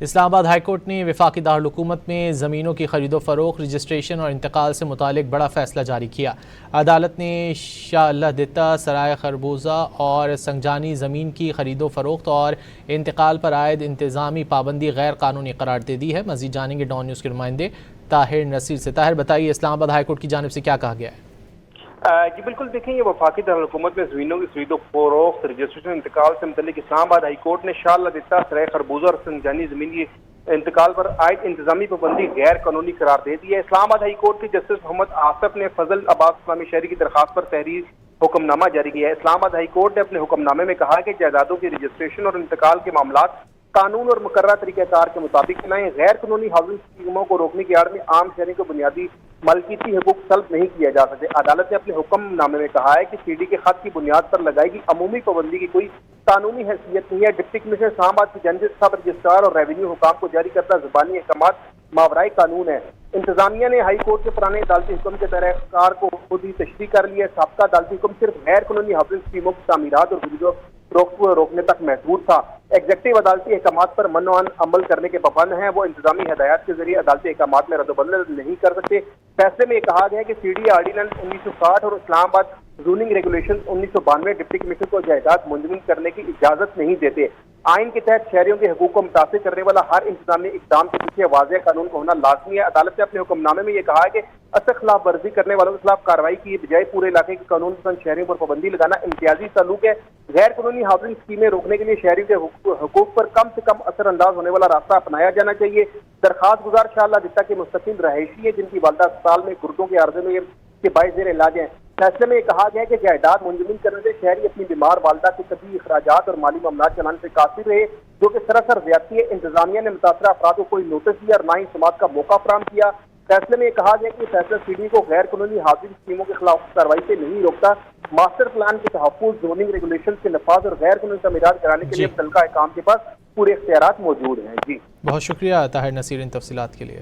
اسلام آباد high court نے وفاقی دارالحکومت میں زمینوں کی خرید و فروخت، رجسٹریشن اور انتقال سے متعلق بڑا فیصلہ جاری کیا۔ عدالت نے شاہ اللہ دتہ، سرائے خربوزہ اور سنگجانی زمین کی خرید و فروخت اور انتقال پر عائد انتظامی پابندی غیر قانونی قرار دے دی ہے۔ مزید جانیں گے ڈان نیوز کے نمائندے طاہر نصیر سے۔ طاہر بتائیے، اسلام آباد ہائی کورٹ کی جانب سے کیا کہا گیا ہے؟ جی بالکل، دیکھیں، یہ وفاقی دارالحکومت میں زمینوں کی خرید و فروخت، رجسٹریشن، انتقال سے متعلق اسلام آباد ہائی کورٹ نے شاہ اللہ دتہ، سرائے خربوزہ اور سنگجانی زمین کی انتقال پر عائد انتظامی پابندی غیر قانونی قرار دے دی ہے۔ اسلام آباد ہائی کورٹ کے جسٹس محمد آصف نے فضل عباس اسلامی شہری کی درخواست پر تحریر حکم نامہ جاری کیا ہے۔ اسلام آباد ہائی کورٹ نے اپنے حکم نامے میں کہا کہ جائیدادوں کی رجسٹریشن اور انتقال کے معاملات قانون اور مقررہ طریقہ کار کے مطابق چلائیں۔ غیر قانونی ہاؤسنگ اسکیموں کو روکنے کی آڑ میں عام شہری کو بنیادی ملکیتی حقوق سلب نہیں کیا جا سکتے۔ عدالت نے اپنے حکم نامے میں کہا ہے کہ سی ڈی کے خط کی بنیاد پر لگائی گئی عمومی پابندی کی کوئی قانونی حیثیت نہیں ہے۔ ڈپٹی کمشنر اسلام آباد کی جانب سے سب رجسٹرار اور ریونیو حکام کو جاری کردہ زبانی احکامات ماورائے قانون ہے۔ انتظامیہ نے ہائی کورٹ کے پرانے عدالتی حکم کے طریقہ کار کو خود ہی تشریح کر لیا ہے۔ سابقہ عدالتی حکم صرف غیر قانونی ہاؤسنگ اسکیموں کی تعمیرات اور خرید و فروخت کو روکنے تک محدود تھا۔ ایگزیکٹو عدالتی احکامات پر من و عمل کرنے کے پابند ہیں، وہ انتظامی ہدایات کے ذریعے عدالتی احکامات میں رد و بدل نہیں کر سکتے۔ فیصلے میں یہ کہا گیا ہے کہ سی ڈی آرڈیننس 1960 اور اسلام آباد زوننگ ریگولیشن 1992 ڈپٹی کمشنر کو جائیداد منجمد کرنے کی اجازت نہیں دیتے۔ آئین کے تحت شہریوں کے حقوق کو متاثر کرنے والا ہر انتظامی اقدام کے پیچھے واضح قانون کا ہونا لازمی ہے۔ عدالت نے اپنے حکم نامے میں یہ کہا ہے کہ اصل خلاف ورزی کرنے والوں کے خلاف کارروائی کی بجائے پورے علاقے کے قانون پسند شہریوں پر پابندی لگانا امتیازی تعلق ہے۔ غیر قانونی ہاؤسنگ اسکیمیں روکنے کے لیے شہریوں کے حقوق پر کم سے کم اثر انداز ہونے والا راستہ اپنایا جانا چاہیے۔ درخواست گزار شاہ اللہ دتہ کے مستقل رہائشی ہے، جن کی والدہ اسپتال میں گردوں کے عارضے میں کے باعث زیر علاج ہیں۔ فیصلے میں یہ کہا گیا ہے کہ جائیداد منجمد کرنے سے شہری اپنی بیمار والدہ کے طبی اخراجات اور مالی معاملات چلانے سے قاصر رہے، جو کہ سراسر زیادتی ہے۔ انتظامیہ نے متاثرہ افراد کو کوئی نوٹس دیا اور نہ ہی سماعت کا موقع فراہم کیا۔ فیصلے میں یہ کہا گیا کہ فیصلہ سی ڈی کو غیر قانونی ہاؤسنگ اسکیموں کے خلاف کارروائی سے نہیں روکتا۔ ماسٹر پلان کے تحفظ، زوننگ ریگولیشن کے نفاذ اور غیر قانونی تعمیرات کرانے کے لیے متعلقہ حکام کے پاس پورے اختیارات موجود ہیں۔ جی بہت شکریہ طاہر نصیر ان تفصیلات کے لیے۔